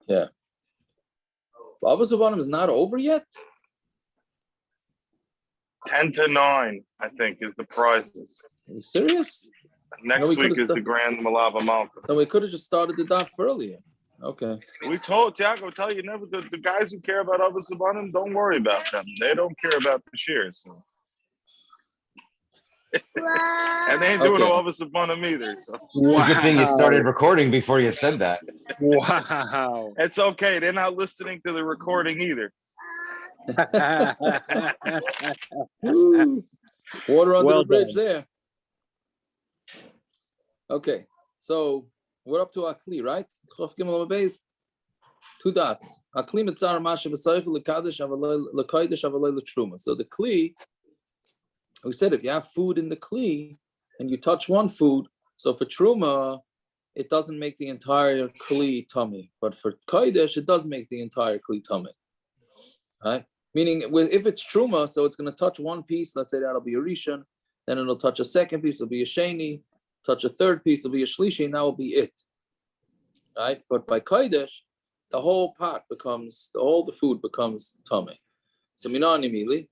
Yeah. Midirabanan is not over yet? 10-9, I think, is the prizes. Are you serious? Next week is the Grand Malava Malka. So we could have just started the daf earlier. Okay. We told Tiago, tell you never the guys who care about Midirabanan, don't worry about them. They don't care about the shares. So. And they ain't doing no Midirabanan either. So. It's a good thing you started recording before you said that. Wow. It's okay. They're not listening to the recording either. Water under the bridge done. there. Okay, so we're up to Akli, right? 2 dots. Akli mitzar masha b'sayich l'kadesh l'kodesh trumah. So the Kli, we said if you have food in the Kli and you touch one food, so for trumah, it doesn't make the entire Kli tamei. But for kodesh, it does make the entire Kli tamei. Right? Meaning, if it's trumah, so it's going to touch one piece. Let's say that'll be a rishon. Then it'll touch a second piece. It'll be a sheni. Touch a third piece. It'll be a shlishi. And that will be it. Right? But by kodesh, the whole pot becomes, all the food becomes tamei. So minani mili.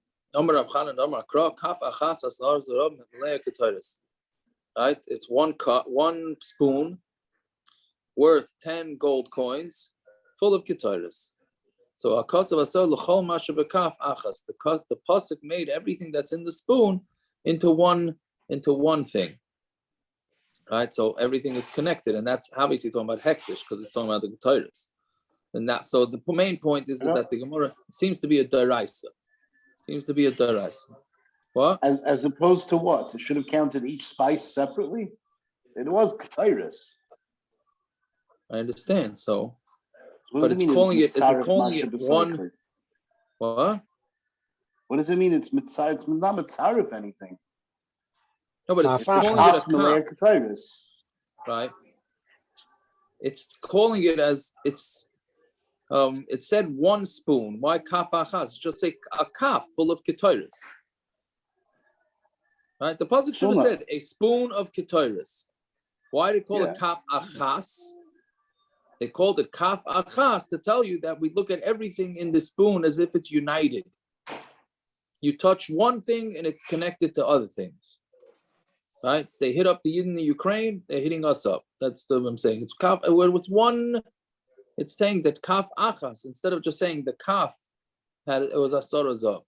Right? It's one cup, one spoon worth 10 gold coins, full of ketoris. So the pasuk made everything that's in the spoon into one thing, right? So everything is connected, and that's obviously talking about hekdesh because it's talking about the ketoris. And that, so the main point is that the Gemara seems to be a deraisa. What? As opposed to what? It should have counted each spice separately. It was ketoris. I understand. So. But it's calling it one. What? What does it mean? It's mitzaref. It's not mitzaref anything. No, but it's calling it a kaf. Right. It's calling it as it's. It said one spoon. Why kaf achas? Just say a kaf full of ketoris. Right. The pasuk should have said a spoon of ketoris. Why did it call it kaf achas? They called it kaf achas to tell you that we look at everything in the spoon as if it's united. You touch one thing and it's connected to other things. Right? They hit up the Yid in the Ukraine, they're hitting us up. That's what I'm saying. It's kaf. It's one. It's saying that kaf achas instead of just saying the kaf it was asarazah.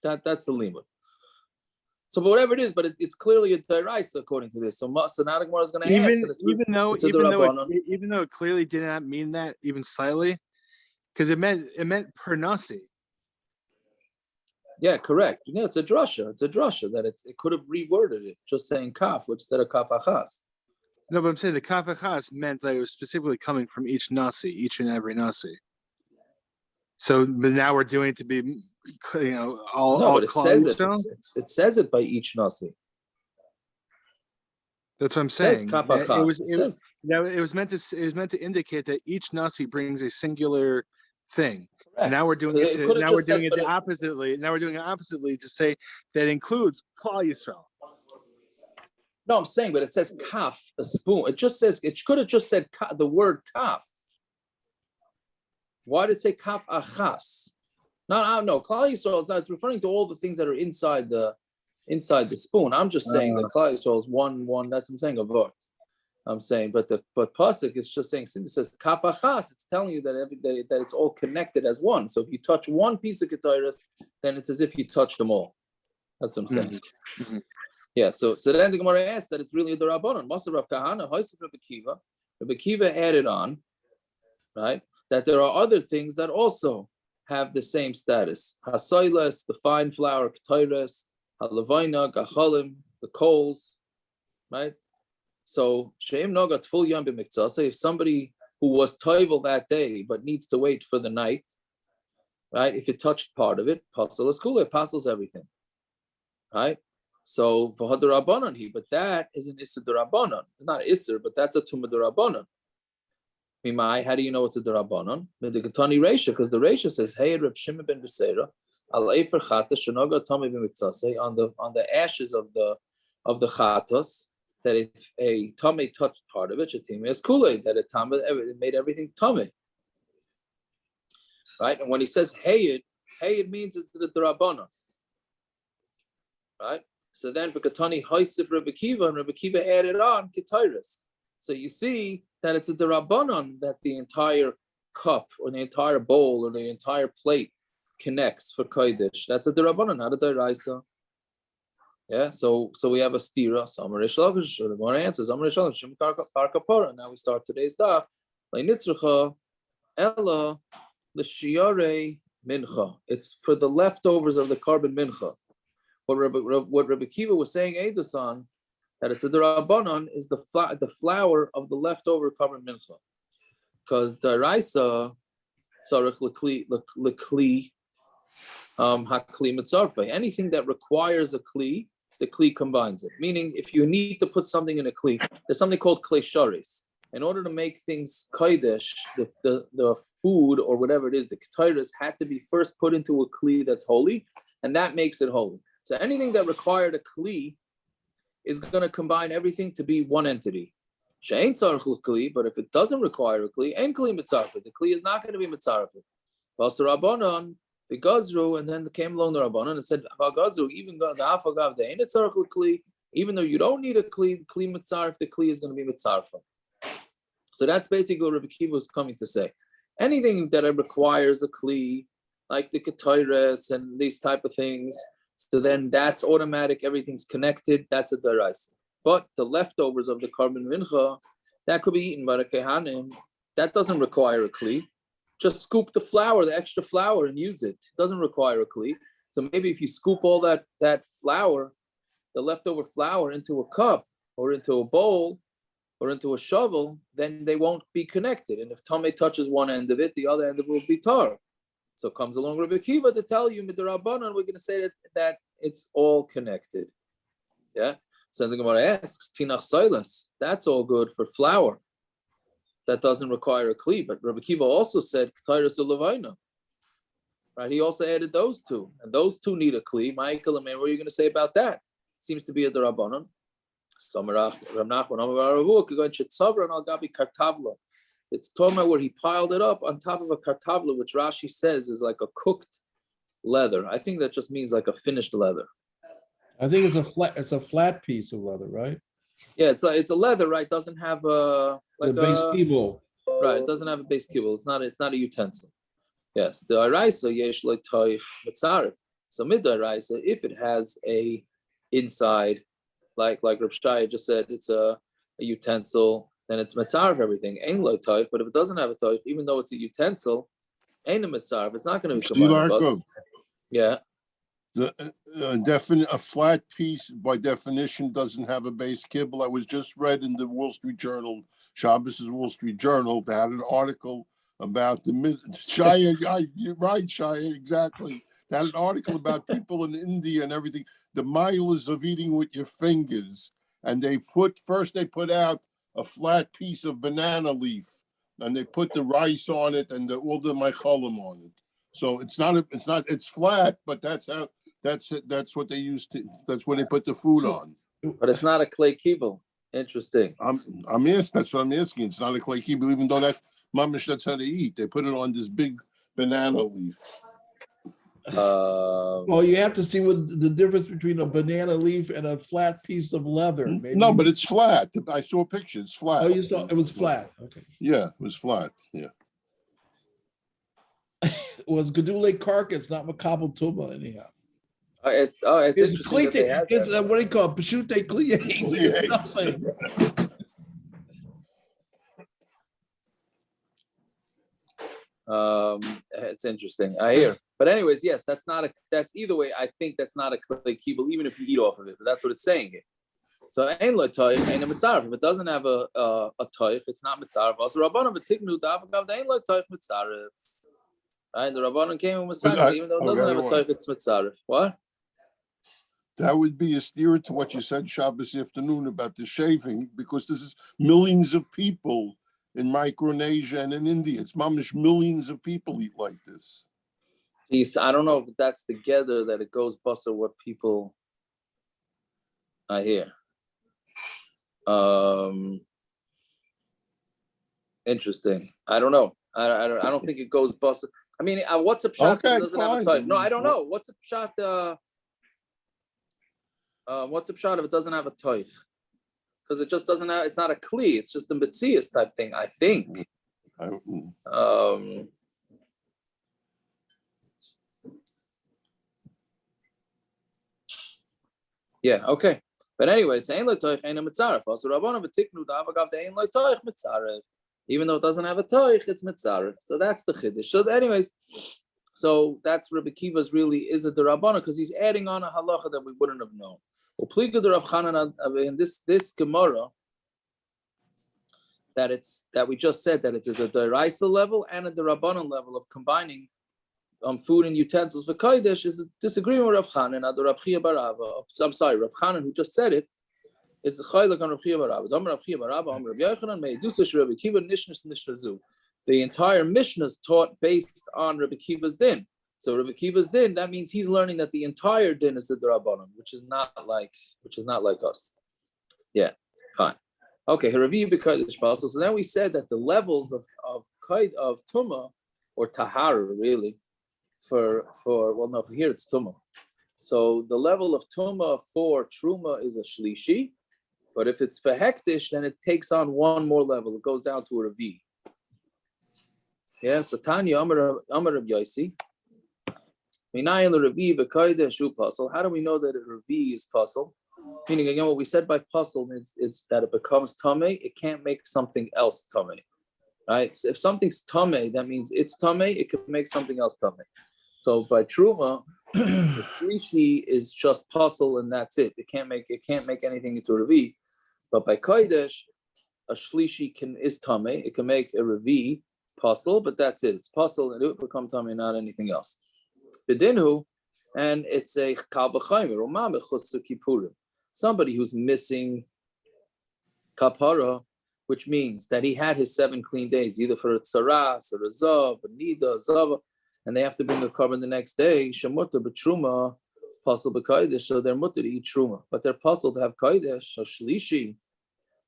That's the limud. So, but whatever it is, but it's clearly a deraisa according to this. So now the Gemara is going to ask. Even though it clearly did not mean that even slightly, because it meant per nasi. Yeah, correct. Yeah, it's a drasha. It's a drasha that it could have reworded it, just saying kaf instead of kaf achas. No, but I'm saying the kaf achas meant that it was specifically coming from each nasi, each and every nasi. So, but now we're doing it to be, all. No, all but it says it. It says it by each nasi. That's what I'm saying. It was meant to indicate that each nasi brings a singular thing. Correct. Now we're doing it. We're doing it oppositely. Now we're doing it oppositely to say that includes Klal Yisrael. No, I'm saying, but it says kaf, a spoon. It just says it could have just said the word kaf. Why did it say kaf achas? No, Klal Yisrael. It's referring to all the things that are inside the spoon. I'm just saying that Klal Yisrael is one. That's what I'm saying. A vort. I'm saying, but pasuk is just saying. Since it says kaf achas, it's telling you that that it's all connected as one. So if you touch one piece of ketoris, then it's as if you touched them all. That's what I'm saying. Mm-hmm. Yeah. So then the Gemara asks that it's really a derabanan. Maser Rav Kahana, Hoysef Rabbi Kiva. Rabbi Kiva added on, right, that there are other things that also have the same status. Hasailes, the fine flour, ketoris, halavina, gachalim, the coals, right? So sheim nogat full yom b'miktzasa. If somebody who was toivel that day but needs to wait for the night, right? If it touched part of it, passul is cool. It passes everything, right? So for hadarabanan but that is an isser derabanan, not isser, but that's a midirabanan. Mimai, how do you know it's a derabanan? Midigatani reisha, because the reisha says, "Hey, Reb Shimon ben Beseira, al efer chatas shenoga tamei b'miktzasei on the ashes of the chatas, that if a tamei touched part of it, shatim is kule, that it made everything tamei. Right? And when he says hayed means it's the derabanan. Right? So then Vikatani Haisif Rebbe Kiva, and Rebbe Kiva added on Ketairis. So you see that it's a derabanan that the entire cup or the entire bowl or the entire plate connects for kodesh. That's a derabanan, not a deraisa. Yeah, so we have a stira. Samar Ishlavish, or the more answers. Samar Ishlavish, Shem Kapara. Now we start today's daf. Leinitzrucha Ella l'shiare mincha. It's for the leftovers of the korban mincha. What Rebbe Kiva was saying, Eidasan, that it's a derabanan is the flour of the leftover korban mincha, because the raisa tzarich lekli hakli mitzarfei. Anything that requires a kli, the kli combines it. Meaning, if you need to put something in a kli, there's something called klei sharis. In order to make things kodesh, the food or whatever it is, the ketairis had to be first put into a kli that's holy, and that makes it holy. So anything that required a kli is going to combine everything to be one entity. She'ain tzarich l'kli, but if it doesn't require a kli, ein kli mitzarfei. The kli is not going to be mitzarfei. V'asar rabbanon, the gazru, and then came along the rabbanon and said, "Gazru, even the afagav the ein tzarich l'kli, even though you don't need a kli mitzarf, the kli is going to be mitzarfei." So that's basically what Rebbe Kiva was coming to say. Anything that requires a kli, like the ketairis and these type of things, so then that's automatic, everything's connected, that's a deraisa. But the leftovers of the korban mincha, that could be eaten by the kehanim, that doesn't require a kli. Just scoop the flour, the extra flour, and use it. It doesn't require a kli. So maybe if you scoop all that flour, the leftover flour, into a cup or into a bowl or into a shovel, then they won't be connected. And if tamei touches one end of it, the other end of it will be tar. So comes along Rebbe Kiva to tell you, midirabanan, we're going to say that it's all connected. Yeah? So the Gemara asks, Tinach Silas, that's all good for flour. That doesn't require a kli. But Rebbe Kiva also said, Ketairis u'levaina. Right? He also added those two. And those two need a kli. Michael, what are you going to say about that? Seems to be a derabanan. It's tamei where he piled it up on top of a kartavla, which Rashi says is like a cooked leather. I think that just means like a finished leather. I think it's a flat piece of leather, right? Yeah, it's a leather, right? Doesn't have a like the base kibble. Right, it doesn't have a base kibble. It's not a utensil. Yes, the araisa yesh like toich mitzaref. So midaraisa, if it has a inside, like Reb Shaya just said, it's a utensil, then it's mitzaref everything. Ain't like toich, but if it doesn't have a toich, even though it's a utensil, ain't a mitzaref. It's not going to be combined. Yeah. A flat piece by definition doesn't have a base kibble. I was just read in the Wall Street Journal, Shabbos' Wall Street Journal, they had an article about the Shaya. You're right, Shaya, exactly. They had an article about people in India and everything. The miles of eating with your fingers, and they put out a flat piece of banana leaf, and they put the rice on it and all the machalim on it. So it's flat, but that's what they used to. That's where they put the food on. But it's not a clay kibble. Interesting. I'm asking. That's what I'm asking. It's not a clay kibble, even though that's how they eat. They put it on this big banana leaf. Well, you have to see what the difference between a banana leaf and a flat piece of leather. Maybe. No, but it's flat. I saw a picture. It's flat. Oh, you saw it was flat. Okay. Yeah, it was flat. Yeah. It was Gedule carcass, not Makabel Tuba, anyhow. It's interesting. It's what do you call it? Pashute kliye. It's nothing. It's interesting. I hear. But anyways, yes, that's either way. I think that's not a clay kibble, even if you eat off of it. But that's what it's saying here. So ain't lo toich, ain't a mitzaref. If it doesn't have a toich, it's not mitzaref. Also, Rabbanan v'tignu da'avagav ain't lo toich mitzaref. Right, the Rabbanan came in with even though it doesn't have a toich, it's mitzaref. What? That would be a steer to what you said Shabbos afternoon about the shaving, because this is millions of people in Micronesia and in India. It's mamish millions of people eat like this. I don't know if that's together that it goes buster what people I hear. Interesting. I don't know. I don't think it goes bust. I mean, what's a shot that Okay, doesn't have a fine. type? No, I don't know. What's a shot? What's a shot if it doesn't have a type? Because it just doesn't have. It's not a kli. It's just a mitzias type thing. I think. Yeah. Okay. But anyways, ein lo toich ein mitzaref. Also Rabbanan v'tiknu da'avagav the ein lo toich mitzaref. Even though it doesn't have a toich, it's mitzaref. So that's the chiddush. So anyways, so that's Rabbi Kiva's really is a derabbanan because he's adding on a halacha that we wouldn't have known. Upliga derav Chanan in this Gemara that we just said that it is a deraisa level and a derabbanan level of combining food and utensils for kodesh is a disagreement with Rav Chanan and Rav Chia Barava. I'm sorry, Rav Chanan who just said it is the chaylik on Rav Chia Barava. Rav Chia Barava, Rav Yochanan meidusa Rabbi Kiva nishnas nishrazu. The entire Mishnah is taught based on Rabbi Kiva's din. So Rabbi Kiva's din, that means he's learning that the entire din is the Darabanan, which is not like us. Yeah, fine. Okay, rivii b'kodesh passul. So then we said that the levels of tumah or tahara really for here it's tumah. So the level of tumah for trumah is a shlishi, but if it's for hekdesh, then it takes on one more level. It goes down to a rivii. Yeah, so Tanya Amar Rab Yosi. Minayin rivii b'kodesh u passul. How do we know that a rivii is passul? Meaning again, what we said by passul is that it becomes tamei. It can't make something else tamei, right? So if something's tamei, that means it's tamei. It can make something else tamei. So by trumah, the shlishi is just passul and that's it. It can't make anything into a rivii. But by kodesh, a shlishi is tamei. It can make a rivii passul, but that's it. It's passul and it will become tamei, not anything else. B'dinhu, and it's a kal b'chaymer or ma b'chustu kippurim. Somebody who's missing kapara, which means that he had his 7 clean days, either for a tsaras or a zav, a nida, a zava, and they have to bring a korban the next day. Shemuta b'trumah, passul b'kodesh, so they're mutter to eat trumah, but they're passul to have kodesh. A shlishi,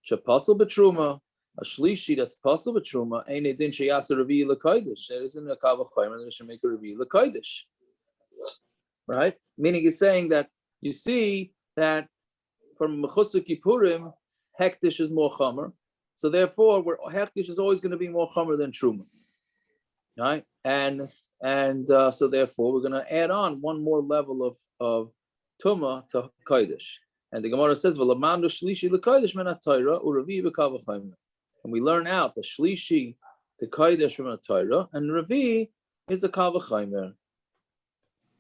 shepassul b'trumah, a shlishi that's passul b'trumah, ain't it din sheyasa rivii l'kodesh. There isn't a kal v'chaymer that should make a rivii l'kodesh, right? Meaning he's saying that you see that from Mechusa Kippurim, hekdesh is more chomer. So therefore, hekdesh is always going to be more chomer than trumah, right? And so therefore, we're going to add on one more level of tumah to kodesh. And the Gemara says, "V'lamandu shlishi l'kodesh min ha'Torah u'rivii b'kal v'chaymer." And we learn out the shlishi to kodesh from a Torah, and rivii is a kal v'chaymer,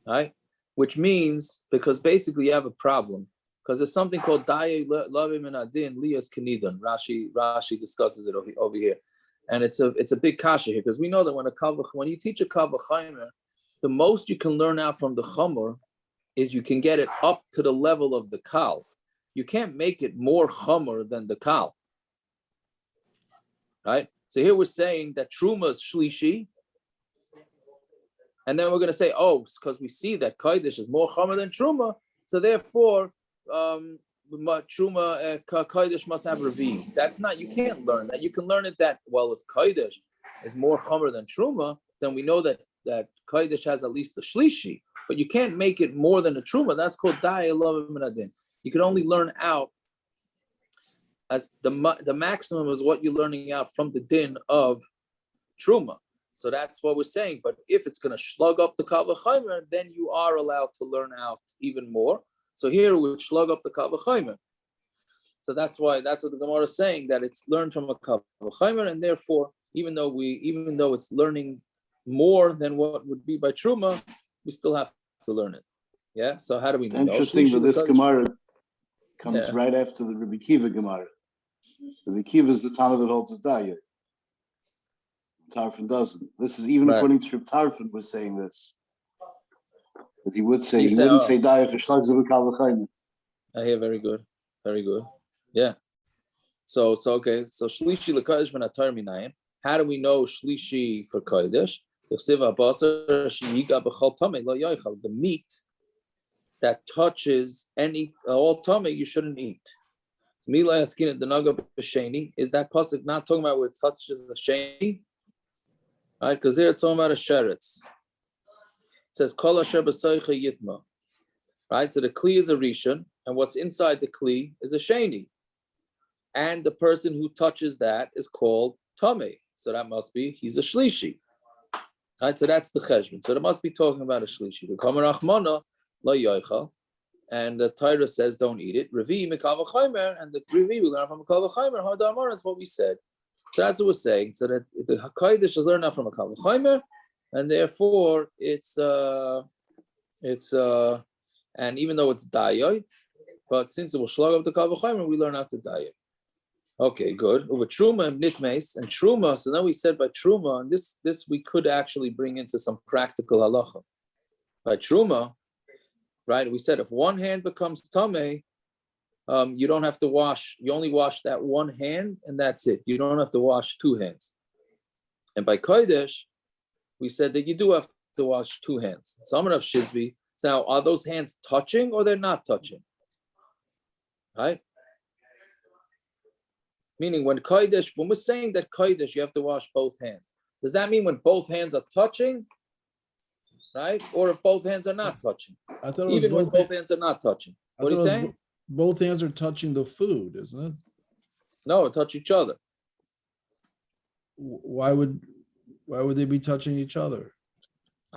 right? Which means because basically you have a problem. Because there's something called Daye Lavim and Adin Lias Kenidan. Rashi discusses it over here, and it's a big kasha here because we know that when you teach a kal v'chaymer, the most you can learn out from the chomer is you can get it up to the level of the kal. You can't make it more chomer than the kal, right? So here we're saying that trumah is shlishi, and then we're going to say, oh, because we see that kodesh is more chomer than trumah, so therefore. Trumah kodesh must have rivii. That's not. You can't learn that. You can learn it that if kodesh is more chomer than trumah, then we know that kodesh has at least a shlishi. But you can't make it more than a trumah. That's called daye lavim and adin. You can only learn out as the maximum is what you're learning out from the din of trumah. So that's what we're saying. But if it's going to slug up the kal v'chaymer, then you are allowed to learn out even more. So here we slug up the kal v'chaymer. So that's what the Gemara is saying, that it's learned from a kal v'chaymer, and therefore, even though it's learning more than what would be by trumah, we still have to learn it. Yeah. So how do we know? Interesting that this Gemara comes right after the Rabbi Kiva Gemara. Rabbi Kiva is the Tana that holds the Daye. Tarfon doesn't. This is even according to Tarfon was saying this. That he would say, he wouldn't say Daye for shlugs of a kal v'chaymer. I hear, very good. Yeah. So okay. So shlishi l'kodesh min ha'Torah minayin. How do we know shlishi for kodesh? The meat that touches all tamei you shouldn't eat. Mila asking at the naga b'sheni. Is that pasuk not talking about where it touches the sheni? Right, because there it's talking about a sheretz. It says kol asher b'soicha yitma. Right, so the kli is a rishon, and what's inside the kli is a sheni, and the person who touches that is called tamei. So that must be he's a shlishi. Right, so that's the cheshbon. So they must be talking about a shlishi. The kamer achmana lo yoicha, and the Torah says don't eat it. Rivii mikal v'chaymer, and the rivii we learn from mikal v'chaymer. Hadamar is what we said. So that's what we're saying. So that the kodesh is learned out from mikal v'chaymer, and therefore it's and even though it's dayoy, but since it will shlag up the kal v'chaymer, we learn out the dayoy. Okay, good. Over trumah and nitmes and trumah. So now we said by trumah, and this we could actually bring into some practical halacha. By trumah, right? We said if one hand becomes tamei, you don't have to wash. You only wash that one hand, and that's it. You don't have to wash two hands. And by kodesh, we said that you do have to wash two hands. Some of shizbi. Now, are those hands touching or they're not touching? Right? Meaning when we're saying that kodesh, you have to wash both hands. Does that mean when both hands are touching? Right? Or if both hands are not touching? I thought Even when both hands are not touching. What are you saying? Both hands are touching the food, isn't it? No, touch each other. Why would they be touching each other?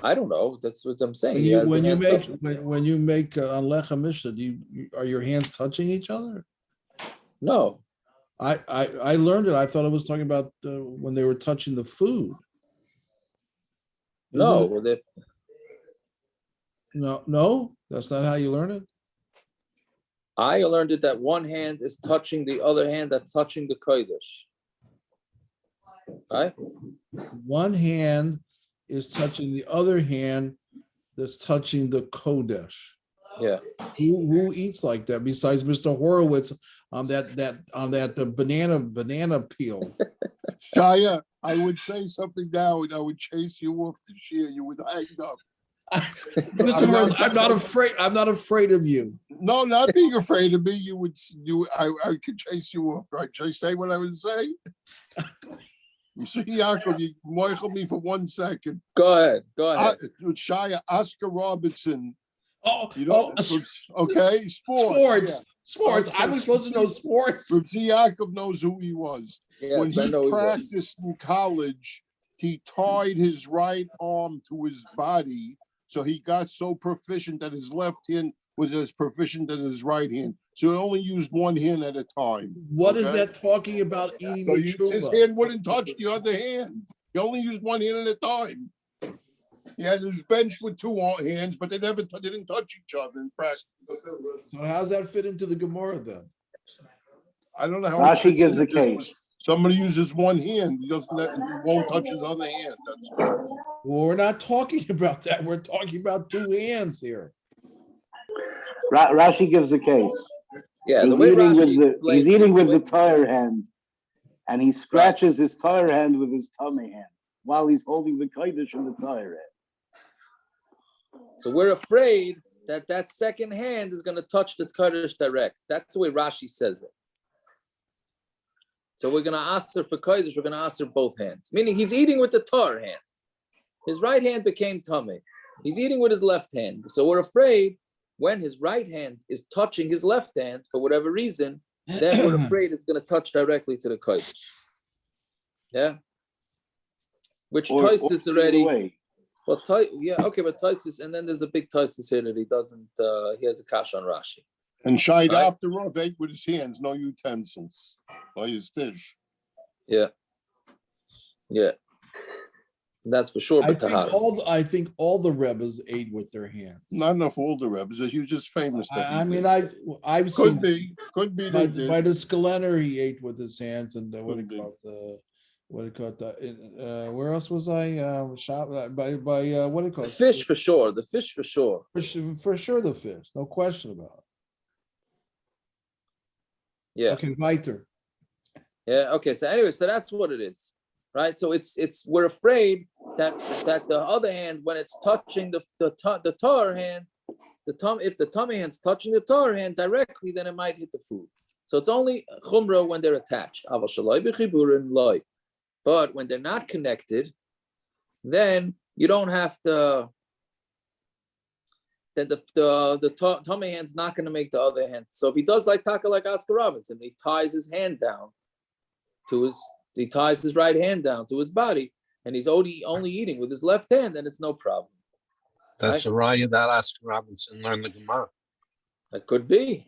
I don't know. That's what I'm saying. When you make on lecha mishnah, are your hands touching each other? No. I learned it. I thought it was talking about when they were touching the food. No. No, that's not how you learn it. I learned it that one hand is touching the other hand that's touching the kodesh. Right? One hand is touching the other hand that's touching the kodesh. Yeah. Who eats like that besides Mr. Horowitz on that banana peel? Shia, I would say something now and I would chase you off the shear. You would hang up. Mr. Horowitz, I'm not afraid. I'm not afraid of you. No, not being afraid of me. I could chase you off, right? Should I say what I would say? See, Yaakov, you moichel me for 1 second. Go ahead. Shia, Oscar Robertson. Okay, sports. Sports. I was supposed to know sports. Yaakov knows who he was. Yes, when he practiced in college, he tied his right arm to his body, so he got so proficient that his left hand was as proficient as his right hand. So he only used one hand at a time. What is that talking about eating the trumah? His hand wouldn't touch the other hand. He only used one hand at a time. He had his bench with two hands, but they didn't touch each other in practice. So how does that fit into the Gemara then? I don't know how. Rashi gives a case. Somebody uses one hand, he won't touch his other hand. Well, we're not talking about that. We're talking about two hands here. Rashi gives a case. Yeah, he's eating with the tire hand, and he scratches his tire hand with his tamei hand while he's holding the kodesh in the tire hand. So we're afraid that second hand is going to touch the kodesh direct. That's the way Rashi says it. So we're going to ask her for kodesh. We're going to ask her both hands. Meaning he's eating with the tar hand. His right hand became tamei. He's eating with his left hand. So we're afraid when his right hand is touching his left hand for whatever reason, then we're afraid it's going to touch directly to the kodesh. Yeah. Which Taisus already. Well, but Taisus, and then there's a big Taisus here that he doesn't. He has a kash on Rashi. And Shai after Rav ate with his hands, no utensils, by his dish. Yeah. That's for sure. I think all the Rebbes ate with their hands. Not enough all the Rebbes. He was just famous. I've could seen. Could be. By the Skelener, he ate with his hands, and where else was I? Shop by what do you call it? The fish for sure. The fish for sure. For sure, the fish. No question about it. Yeah. Okay, weiter. Yeah. Okay. So anyway, so that's what it is, right? So it's we're afraid that the other hand, when it's touching the tar hand, if the tamei hand's touching the tar hand directly, then it might hit the food. So it's only chumrah when they're attached. But when they're not connected, then you don't have to. Then the tamei hand's not going to make the other hand. So if he does like Oscar Robinson, he ties his hand down he ties his right hand down to his body, and he's only eating with his left hand, then it's no problem. That's a raya that Oscar Robinson learned the Gemara. It could be.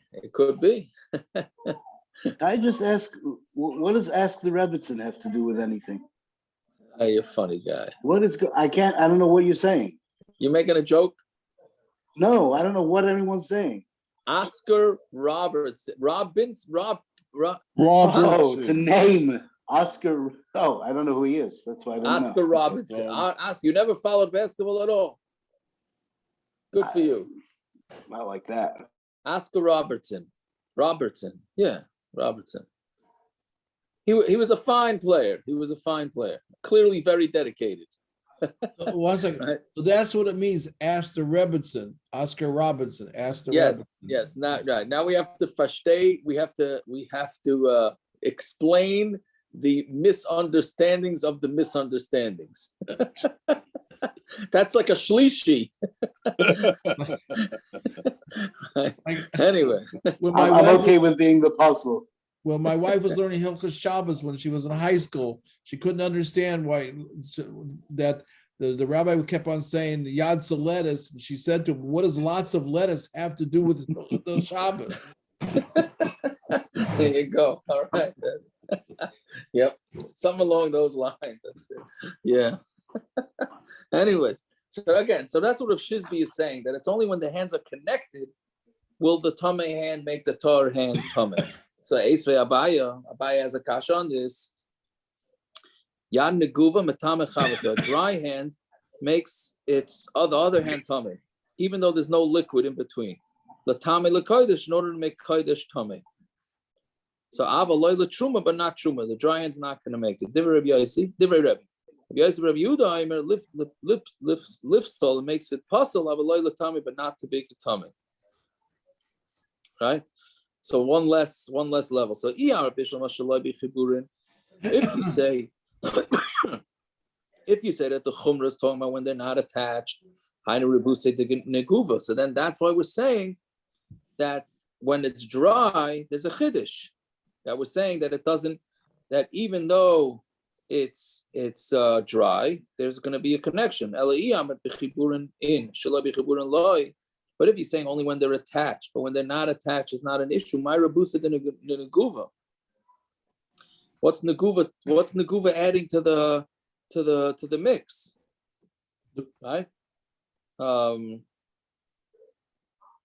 I just ask, what does Ask the Rebbitzin have to do with anything? Oh, you're a funny guy. I don't know what you're saying. You making a joke? No, I don't know what anyone's saying. Oscar Robertson. Oh, Robertson. to name Oscar. Oh, I don't know who he is. That's why I don't Oscar know. Robertson. You never followed basketball at all. Good for you. Not like that. Oscar Robertson. Yeah, Robertson. He was a fine player. Clearly very dedicated. One second. Right. So that's what it means. Ask the Rebbitzin, Oscar Robinson. Ask the Yes, Rebbitzin. yes. Not right. Now we have to versteh. We have to explain the misunderstandings of the misunderstandings. That's like a shlishi. Anyway, I'm okay with being the passul. When my wife was learning Hilchos Shabbos when she was in high school, she couldn't understand why that the rabbi kept on saying yadsa lettuce. And she said to him, "What does lots of lettuce have to do with the Shabbos?" There you go. All right. Yep. Something along those lines. That's it. Yeah. Anyways, so that's what Rav Shizbi is saying, that it's only when the hands are connected will the tamei hand make the tar hand tamei. So Esrei Abaya has a kasha on this. Yad neguva metame chavata. Dry hand makes its the other hand tamei, even though there's no liquid in between. The tamei le kodesh, in order to make kodesh tamei. So ava loy le trumah, but not trumah. The dry hand's not going to make it. Divrei Rabbi Yossi, Divrei Rabbi. Rabbi Yossi, Rabbi Yehuda, lifts all, it makes it passul, ava loy le tamei, but not to make it tamei. Right. So one less level. So if you say that the chumrah is talking about when they're not attached, so then that's why we're saying that when it's dry, there's a hekdesh. That we're saying that it doesn't, that even though it's dry, there's going to be a connection. But if you're saying only when they're attached, but when they're not attached is not an issue. My rabusa de neguva. What's neguva adding to the mix? Right?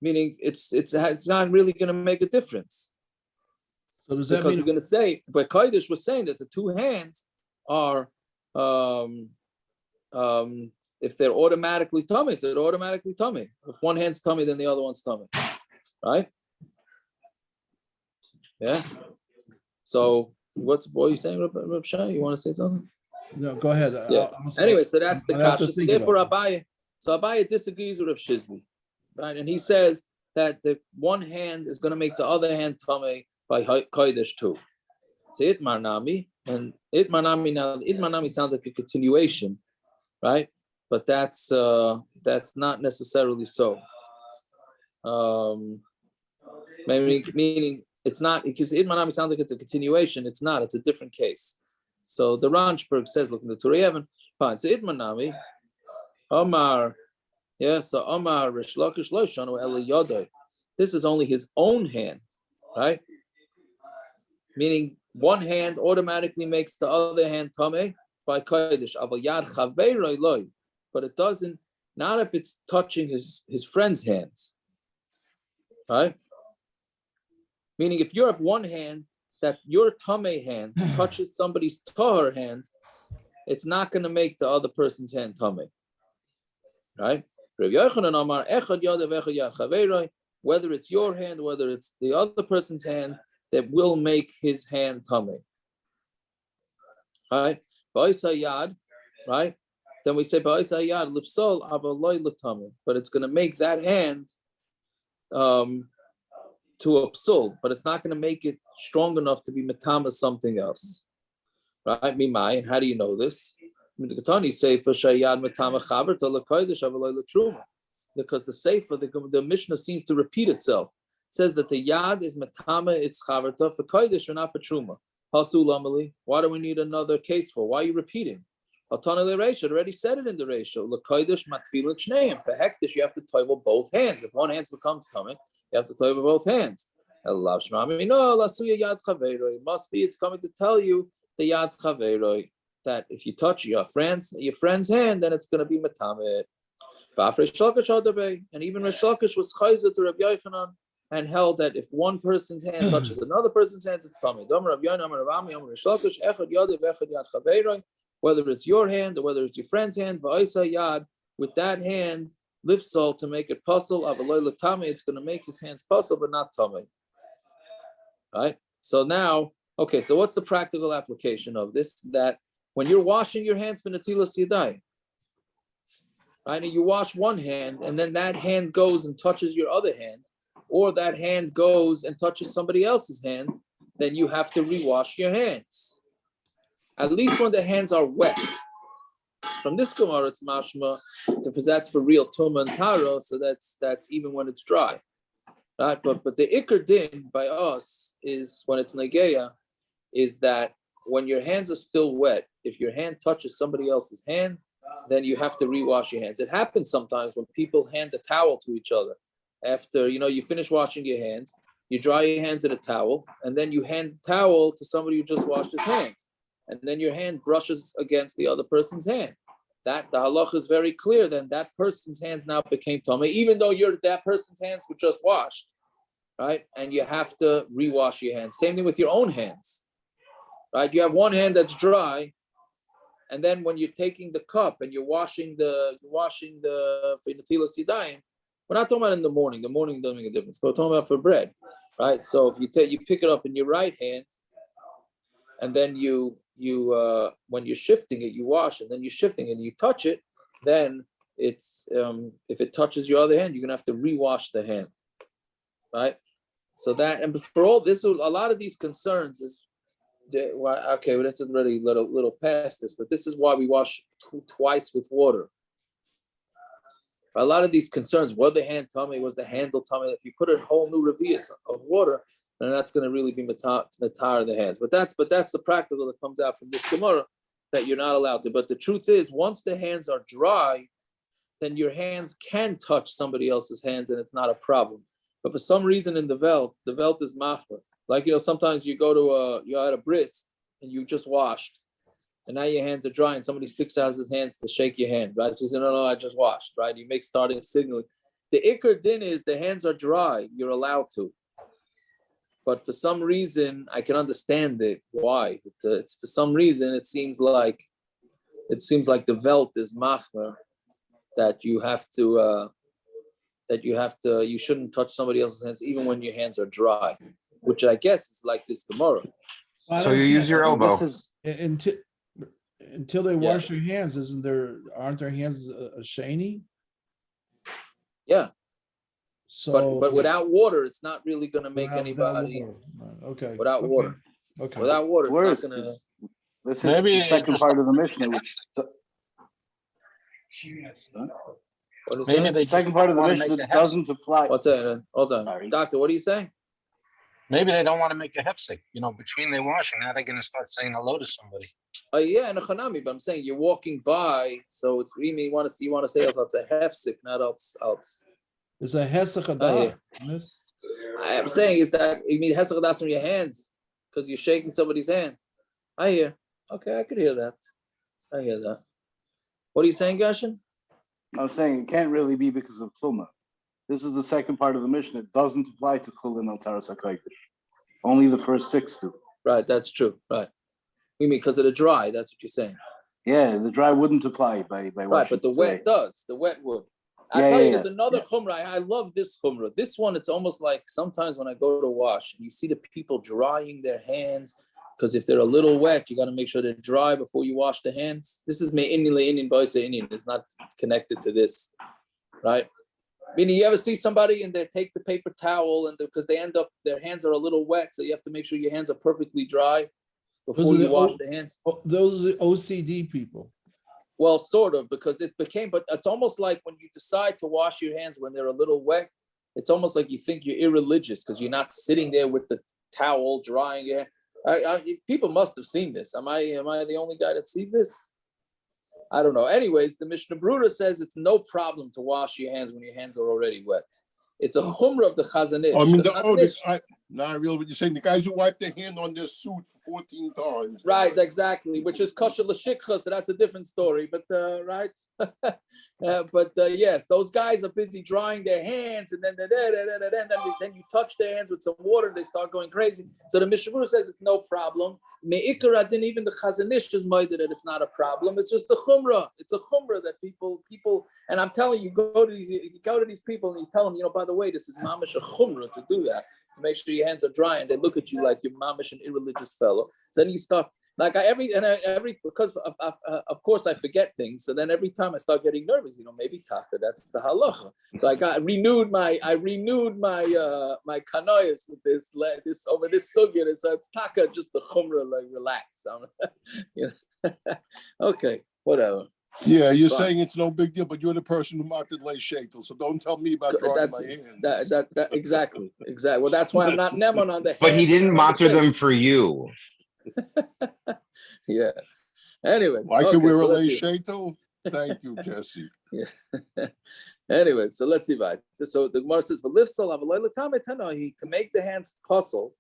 Meaning it's not really going to make a difference. So does that because mean we're going to say, but kodesh was saying that the two hands are if they're automatically tamei, so they're automatically tamei. If one hand's tamei, then the other one's tamei, right? Yeah. So what are you saying, Reb Shai? You want to say something? no? Go ahead. Yeah. Anyway, so that's the I'll have to kasha. So think therefore, about it. Abaye disagrees with Reb Shizbi, right? And he says that the one hand is going to make the other hand tamei by kodesh too. So itmar nami, and itmar nami sounds like a continuation, right? But that's not necessarily so. Meaning it's not, because idmanami sounds like it's a continuation. It's not. It's a different case. So the Ranchberg says, look in the Turei Even, fine. So idmanami, Omar, yeah. So Omar Rish Lakish Lo Shanu Ela Yodai. This is only his own hand, right? Meaning one hand automatically makes the other hand tamei by kodesh. Aval yad chaveiroi loy. But it doesn't, not if it's touching his friend's hands, right? Meaning if you have one hand, that your tamei hand touches somebody's tahor hand, it's not going to make the other person's hand tamei, right? Whether it's your hand, whether it's the other person's hand, that will make his hand tamei, right? Right? Then we say, but it's going to make that hand to to a passul, but it's not going to make it strong enough to be matama something else, right? Mimai, and how do you know this? The Ketani say for shayad matama chaber to kodesh avaloi trumah, because the sefer, the Mishnah seems to repeat itself. It says that the yad is matama its chaverta for kodesh and not for trumah. Passul amali. Why do we need another case for? Why are you repeating? Already said it in the ratio. Kodesh matfila shneim. For hekdesh, you have to tevila both hands. If one hand becomes tamei, you have to tevila both hands. No, it must be. It's coming to tell you the yad chaveroi, that if you touch your friend's hand, then it's going to be matamet. And even Rish Lakish was chayzer to Rabbi Yochanan and held that if one person's hand touches another person's hand, it's tamei. Whether it's your hand or whether it's your friend's hand, with that hand, lift salt to make it passul. It's going to make his hands passul, but not tamei. Right? So now, okay, so what's the practical application of this? That when you're washing your hands for netilas yadayim, right, and you wash one hand, and then that hand goes and touches your other hand, or that hand goes and touches somebody else's hand, then you have to rewash your hands. At least when the hands are wet. From this Gemara, it's mashma, because that's for real tumah and taro, so that's even when it's dry. Right? But the ikar din by us is when it's negeya, is that when your hands are still wet, if your hand touches somebody else's hand, then you have to rewash your hands. It happens sometimes when people hand a towel to each other. After you finish washing your hands, you dry your hands in a towel, and then you hand the towel to somebody who just washed his hands. And then your hand brushes against the other person's hand. That the halacha is very clear. Then that person's hands now became tamei, even though that person's hands were just washed, right? And you have to rewash your hands. Same thing with your own hands, right? You have one hand that's dry, and then when you're taking the cup and you're washing the for netilas yadayim, we're not talking about in the morning. The morning doesn't make a difference. We're talking about for bread, right? So if you pick it up in your right hand, and then you when you're shifting it, you wash, and then you're shifting it, and you touch it, then it's if it touches your other hand, you're gonna have to rewash the hand, right? So that, and for all this, a lot of these concerns is okay. Well, that's already little past this, but this is why we wash twice with water. For a lot of these concerns, was the hand tamei, was the handle tamei? If you put a whole new rivii of water, then that's going to really be matar the hands. But that's the practical that comes out from this Gemara, that you're not allowed to. But the truth is, once the hands are dry, then your hands can touch somebody else's hands, and it's not a problem. But for some reason in the velt is machmer. Like sometimes you go to you're at a bris and you just washed, and now your hands are dry, and somebody sticks out his hands to shake your hand, right? So you say, no, I just washed, right? You make starting signaling. The ikar din is the hands are dry, you're allowed to. But for some reason, I can understand it. Why? It's for some reason it seems like the velt is machmer, that you shouldn't touch somebody else's hands even when your hands are dry, which I guess is like this Gemara. So you use your elbow. Until they wash their hands, aren't their hands a shiny? Yeah. So, but without water, it's not really going to make anybody. Okay. Without water. Okay. Without water, it's not going to. This is Maybe the second part of the Mishnah, which Maybe the second part of the Mishnah doesn't apply. What's that? Hold on. Sorry. Doctor, what do you say? Maybe they don't want to make a hefsek. Between the washing, how are they going to start saying hello to somebody? Oh yeah, in a chanami, but I'm saying you're walking by, so it's really you want to say it's a hefsek, not else. It's a hesach hadas. I'm saying is that you mean hesach hadas from your hands because you're shaking somebody's hand. I hear. Okay, I could hear that. I hear that. What are you saying, Gershon? I'm saying it can't really be because of trumah. This is the second part of the Mishnah. It doesn't apply to chulin al taras hakodesh. Only the first 6 do. Right, that's true. Right. You mean because of the dry? That's what you're saying. Yeah, the dry wouldn't apply by right, but the wet does. The wet would. I tell you, there's another chumrah. I love this chumrah. This one, it's almost like sometimes when I go to wash, and you see the people drying their hands, because if they're a little wet, you got to make sure they're dry before you wash the hands. This is me'inin le'inin b'osei inin. It's not connected to this, right? Meaning, you ever see somebody and they take the paper towel and because they end up, their hands are a little wet, so you have to make sure your hands are perfectly dry before you wash the hands. Those are the OCD people. Well, sort of, because it became, but it's almost like when you decide to wash your hands when they're a little wet, it's almost like you think you're irreligious because you're not sitting there with the towel drying your hair. People must have seen this. Am I the only guy that sees this? I don't know. Anyways, the Mishnah Brura says it's no problem to wash your hands when your hands are already wet. It's a chumrah of the Chazon Ish. I mean, not real, but you're saying the guys who wipe their hand on their suit 14 times. Right, exactly, which is kosher l'shikcha, so that's a different story. But right, yes, those guys are busy drying their hands, and then you touch their hands with some water, and they start going crazy. So the Mishnah Brura says it's no problem. Me'ikra din, even the Chazon Ish is minded that it's not a problem. It's just a chumrah. It's a chumrah that people, and I'm telling you, go to these people and you tell them, by the way, this is mamish a chumrah to do that. To make sure your hands are dry, and they look at you like you're mamish an irreligious fellow. So then you start like because of course I forget things. So then every time I start getting nervous, maybe taka, that's the halacha. So I renewed my my kanoyas with this over this sugya. So it's taka, just the chumrah, like relax. Okay, whatever. Yeah, you're saying it's no big deal, but you're the person who mocked lay shaitel, so don't tell me about drawing my hands. That exactly. Well, that's why I'm not neman on the. But he didn't monitor them for you. Yeah. Anyways, I can wear a lay shaitel. Thank you, Jesse. Yeah. Anyway, so let's see. So the Gemara says, to make the hands passul,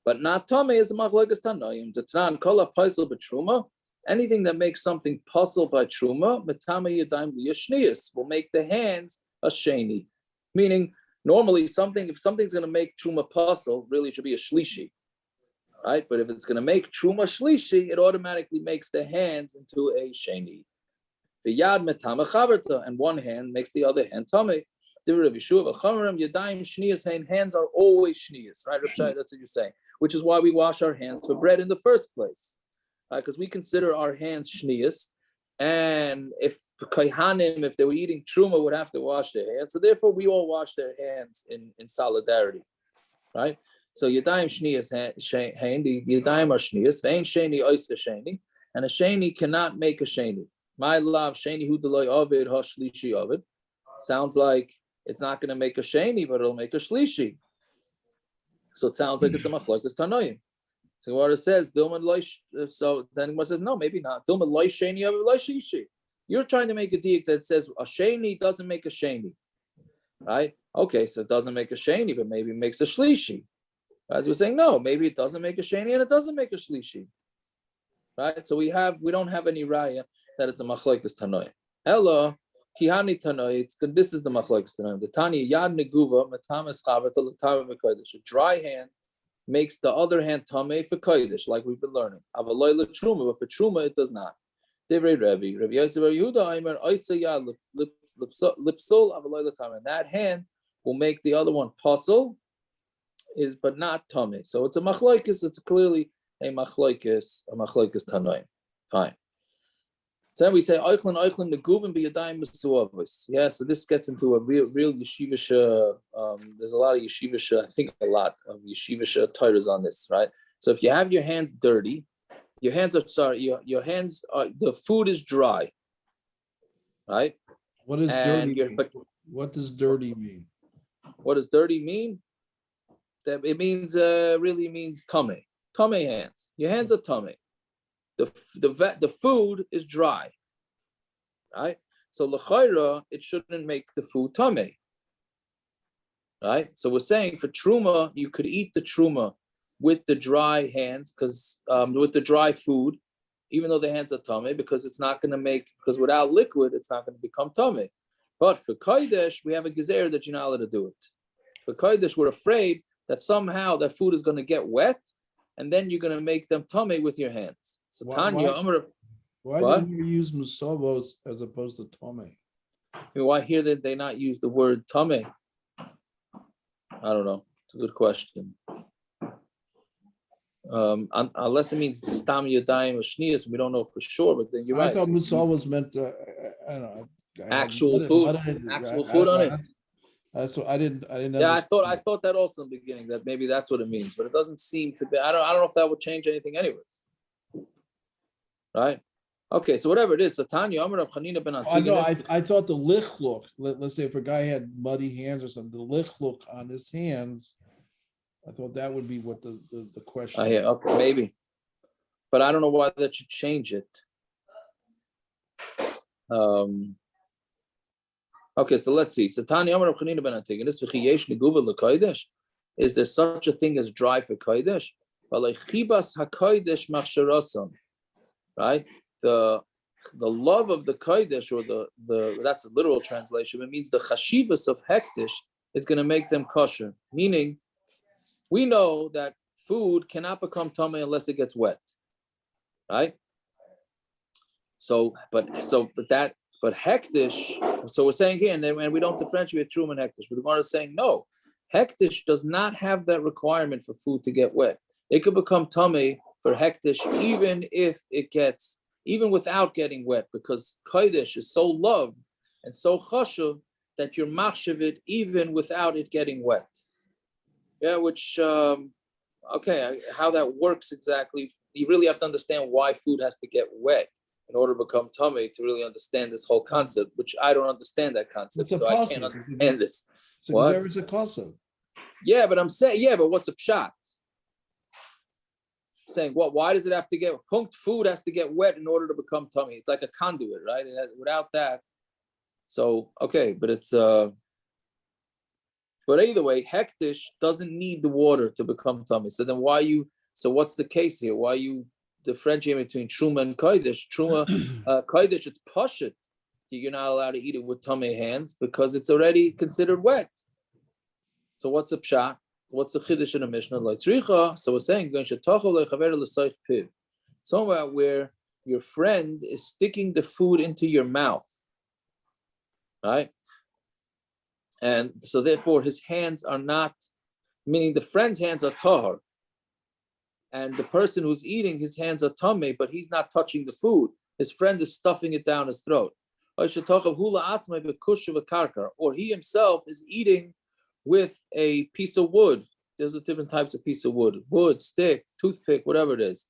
but not tamei is a machlokes tanaim. The tran kol passul b'trumah. Anything that makes something passul by trumah, tamei yadayim liyashnius, will make the hands a sheni. Meaning, normally if something's going to make trumah passul, really it should be a shlishi, right? But if it's going to make trumah shlishi, it automatically makes the hands into a sheni. The yad metama chaverta, and one hand makes the other hand tamei. The rivii yadayim shnius, hands are always shnius, right? That's what you're saying. Which is why we wash our hands for bread in the first place. Because we consider our hands shnius, and if kaihanim, if they were eating truma, would have to wash their hands. So therefore, we all wash their hands in solidarity, right? So yadayim shnius hand, the yadayim are shnius. Vein sheni oisa sheni, and a sheni cannot make a sheni. My love sheni hu deloy ovid ha shlishi ovid. Sounds like it's not going to make a sheni, but it'll make a shlishi. So it sounds like it's a machlokes tanaim. So what it says, Dilman Loish. So then what says, no, maybe not. Dilman Loish Sheni of Loishishi. You're trying to make a diak that says a sheni doesn't make a sheni, right? Okay, so it doesn't make a sheni, but maybe it makes a shlishi. As we're saying, no, maybe it doesn't make a sheni and it doesn't make a shlishi, right? So we don't have any raya that it's a machlokes tanoim. Ella kihani tanoim. This is the machlokes tanoim. The tani yad neguva matamas chaver to l'tamei kodesh. A dry hand makes the other hand tamei for kodesh, like we've been learning. Avaloi l'trumah, but for trumah it does not. Divrei Rivii Yosef Yehuda Aimer Oisa Yad Lipsul Avaloi l'tamei. And that hand will make the other one passul, but not tamei. So it's a machlokes. It's clearly a machlokes tanaim. Fine. So then we say oichlin neguvin b'yadayim mesuavos. Yeah, so this gets into a real yeshivish. There's a lot of yeshivish. I think a lot of yeshivish titles on this, right? So if you have your hands dirty, your hands are the food is dry, right? What does dirty mean? What does dirty mean? What does dirty mean? That it means really means tamei hands. Your hands are tamei. The food is dry, right? So l'chayra, it shouldn't make the food tamei, right? So we're saying for truma, you could eat the truma with the dry hands, because with the dry food, even though the hands are tamei, because it's not going to because without liquid, it's not going to become tamei. But for kodesh, we have a gezer that you're not allowed to do it. For kodesh, we're afraid that somehow that food is going to get wet, and then you're going to make them tamei with your hands. So Tanya, why didn't you use musavos as opposed to tamei? Why here did they not use the word tamei? I don't know. It's a good question. Unless it means stam yadayim or shnius, we don't know for sure. But then you're right. I thought musavos meant I don't know. Actual food on it. That's what I didn't. Yeah, I thought that also in the beginning, that maybe that's what it means, but it doesn't seem to be. I don't know if that would change anything anyways. Right? Okay, so whatever it is. So Tanya, Amar Rav Chanina ben I know. Antigonus. I thought the lichluk. Let's say if a guy had muddy hands or something, the lichluk on his hands. I thought that would be what the question. Yeah, okay, maybe, but I don't know why that should change it. Okay, so let's see. So Tanya Amar Rav Chanina ben Antigonus, v'chiyesh neguva l'kodesh. Is there such a thing as dry for kodesh? Chibas hakodesh machsharason. Right, the love of the kodesh, or the that's a literal translation. It means the chashivas of hekdesh is going to make them kosher. Meaning, we know that food cannot become tamei unless it gets wet, right? But hekdesh. So we're saying here, and we don't differentiate trumah and hekdesh. But the Gemara is saying no, hekdesh does not have that requirement for food to get wet. It could become tamei for hekdesh even without getting wet, because kodesh is so loved and so chashuv that you're machshav it even without it getting wet. Yeah, which how that works exactly? You really have to understand why food has to get wet in order to become tamei to really understand this whole concept, which I don't understand that concept, so I can't understand this. What? It's a passul. Yeah, but I'm saying, but what's a pshat? Saying what? Why does it have to get punked? Food has to get wet in order to become tamei. It's like a conduit, right? Without that, so okay, but it's But either way, hekdesh doesn't need the water to become tamei. So then so what's the case here? Why you differentiate between trumah and kodesh? Trumah, kodesh, it's pashut. You're not allowed to eat it with tamei hands because it's already considered wet. So what's a pshat? What's the chiddush in the Mishnah? So we're saying, somewhere where your friend is sticking the food into your mouth, right? And so therefore his hands are not, meaning the friend's hands are tahar, and the person who's eating, his hands are tamei, but he's not touching the food. His friend is stuffing it down his throat. Or he himself is eating with a piece of wood. There's different types of piece of wood: stick, toothpick, whatever it is.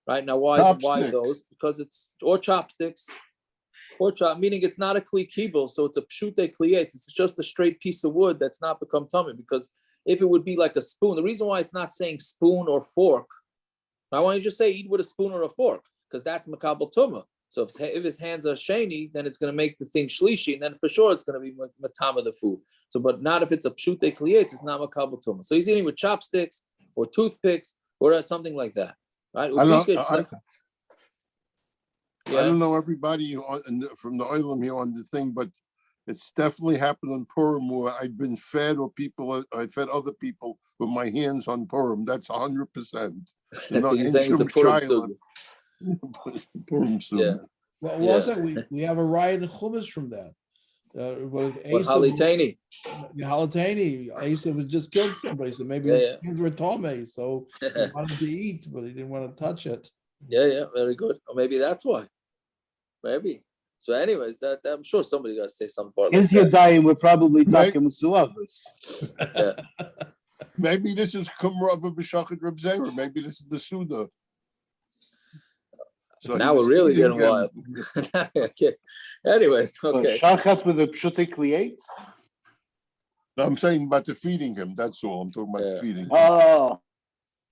Right now, why those? Because it's chopsticks, meaning it's not a kli kibul, so it's a pshute klietz. It's just a straight piece of wood that's not become tamei. Because if it would be like a spoon, the reason why it's not saying spoon or fork, why don't you just say eat with a spoon or a fork? Because that's makabel tumah. So if his hands are sheni, then it's going to make the thing shlishi, and then for sure it's going to be matama the food. So, but not if it's a pshute klietz, it's not makabel tumah. So he's eating with chopsticks or toothpicks or something like that, right? I don't know everybody from the oilam here on the thing, but it's definitely happened on Purim where I've been fed, or I fed other people with my hands on Purim. That's 100%. So you're saying it's a Purim sugi. Purim sugi. Yeah. Well, also we have a riot in Chumash from that. Halitani. Asa was just killed somebody, so maybe his hands were tamei, so he wanted to eat, but he didn't want to touch it. Yeah, very good. Or maybe that's why. Maybe. So, anyways, that I'm sure somebody got to say some part. His Yadayim were probably talking with Suavas. Yeah. Maybe this is Kumrava B'Shachad Reb Zera. Maybe this is the Suda. So now we're really getting wild. Okay. Anyways, okay. Shachat with a pshute klietz? No, I'm saying about the feeding him. That's all. I'm talking about the feeding. Oh.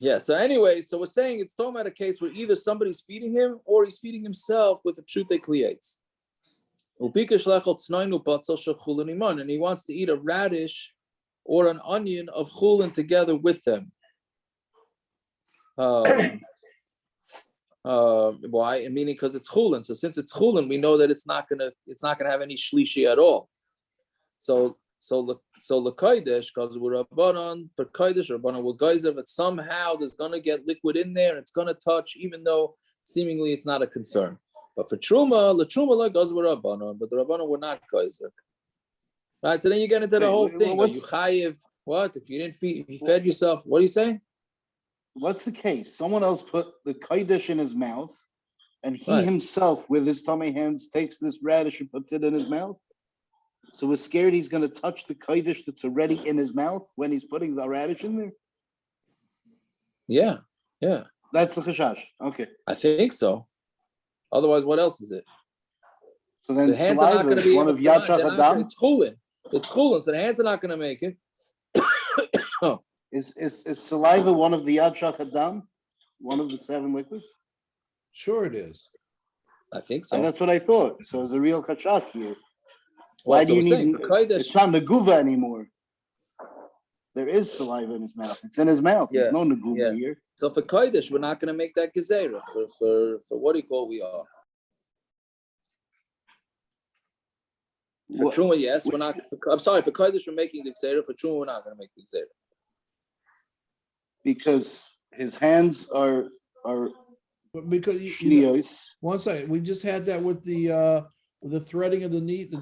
Yeah, so anyway, so we're saying it's talking about a case where either somebody's feeding him or he's feeding himself with a pshute klietz. And he wants to eat a radish or an onion of chulin together with them. Why? And meaning because it's chulin. So since it's chulin, we know that it's not gonna have any shlishi at all. So the kodesh, because we're rabbanan for kodesh, rabbanan with geyser, but somehow there's gonna get liquid in there, and it's gonna touch, even though seemingly it's not a concern. But for trumah, the trumah like us were rabbanan, but the rabbanan were not geyser. Right. So then you get into the whole thing. Are you chayiv? What if you didn't feed? If you fed yourself? What are you saying? What's the case? Someone else put the kodesh in his mouth, And he Right. himself, with his tummy hands, takes this radish and puts it in his mouth. So we're scared he's going to touch the kodesh that's already in his mouth when he's putting the radish in there. Yeah, yeah. That's the chashash. Okay. I think so. Otherwise, what else is it? So then The hands are not saliva going to is be one able of to. Yad They're not Shach gonna- Adam. It's chulin. It's chulin. So the hands are not going to make it. Is saliva one of the Yad Shach Adam? One of the 7 liquids? Sure it is. I think And so. that's what I thought. So it's a real chashash here. Well, Why so do you we're saying need? for kodesh? It's not neguva anymore. There is saliva in his mouth. It's in his mouth. Yeah, There's no neguva yeah. here. So for kodesh, we're not going to make that gezerah. For what do you call we are? For What- trumah, yes, we're not. I'm sorry, for kodesh, we're making the gezerah. For trumah, we're not going to make the gezerah. Because his hands are But because you know, shniyos. one second, we just had that with the threading of the neat by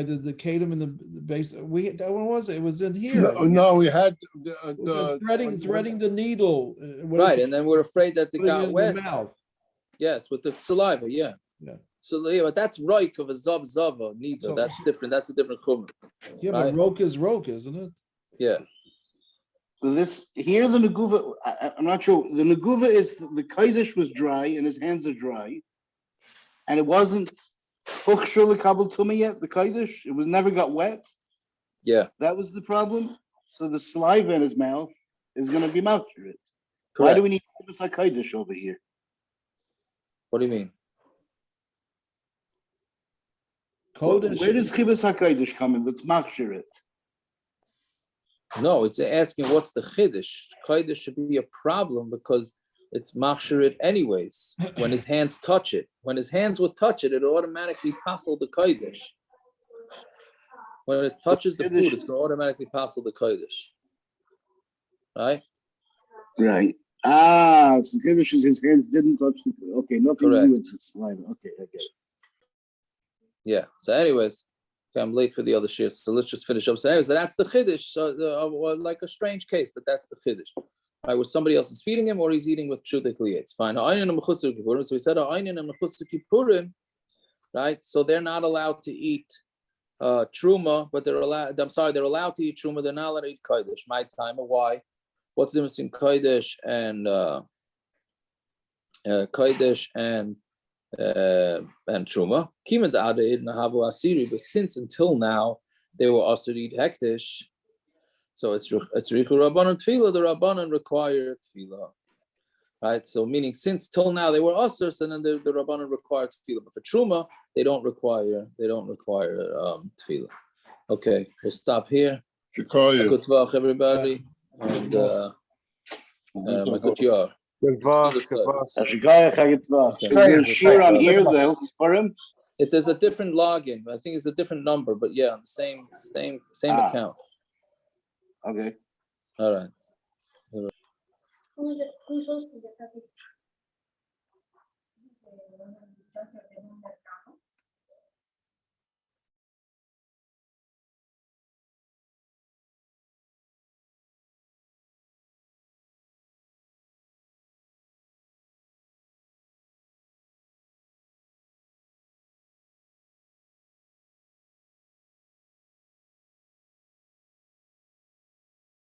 the kadam and the base. What was it? It was in here. No, we had The threading the needle. Right, and then we're afraid that it putting it got in wet. the mouth. Yes, with the saliva, yeah. Yeah. So yeah, but that's roik of a zav zava neither. So- That's different. That's a different chumrah. Yeah, Right. but roke is roke, isn't it? Yeah. So this here, the neguva. I'm not sure. The neguva is the kodesh was dry and his hands are dry, and it wasn't huchshur lekabel tumah yet. The kodesh, it was never got wet. Yeah. That was the problem. So the saliva in his mouth is going to be malcured. Why Correct. do we need a kodesh over here? What do you mean? Kodesh. Where does chibas hakodesh come in? Let's malcure it. No, it's asking what's the chiddush. Kodesh should be a problem because it's machshirit anyways. When his hands touch it, when his hands would touch it, it automatically passul the kodesh. When it touches the food, it's going to automatically passul the kodesh. Right? Right. So kodesh is his hands didn't touch the. Okay, nothing to do with the saliva. Okay, I get it. Yeah. So, anyways, okay, I'm late for the other shit. So let's just finish up. So, anyways, that's the chiddush. Like a strange case, but that's the chiddush. Right, where somebody else is feeding him, or he's eating with pshutek liyetz. Fine. So we said onen and mechusar kippurim, right? So they're not allowed to eat trumah, but they're allowed. I'm sorry, they're allowed to eat trumah. They're not allowed to eat kodesh. My time. Why? What's the difference between kodesh and truma? Kima da'ada idna havu asiri, but since until now they were also to eat hekdesh, so it's riku rabbanan tevila. The rabbanan require tevila, right? So meaning since till now they were also, so then the rabbanan require tevila, but for truma they don't require tevila. Okay, we'll stop here. Shikoya. Good talk, everybody, and my good yar. Good vach, good vach. Hashikaya chagitvach. Okay. Is there a shir on here? The Hilchos Purim? If there's a different login, I think it's a different number, but yeah, on the same account. Okay. All right. Who's hosting the topic?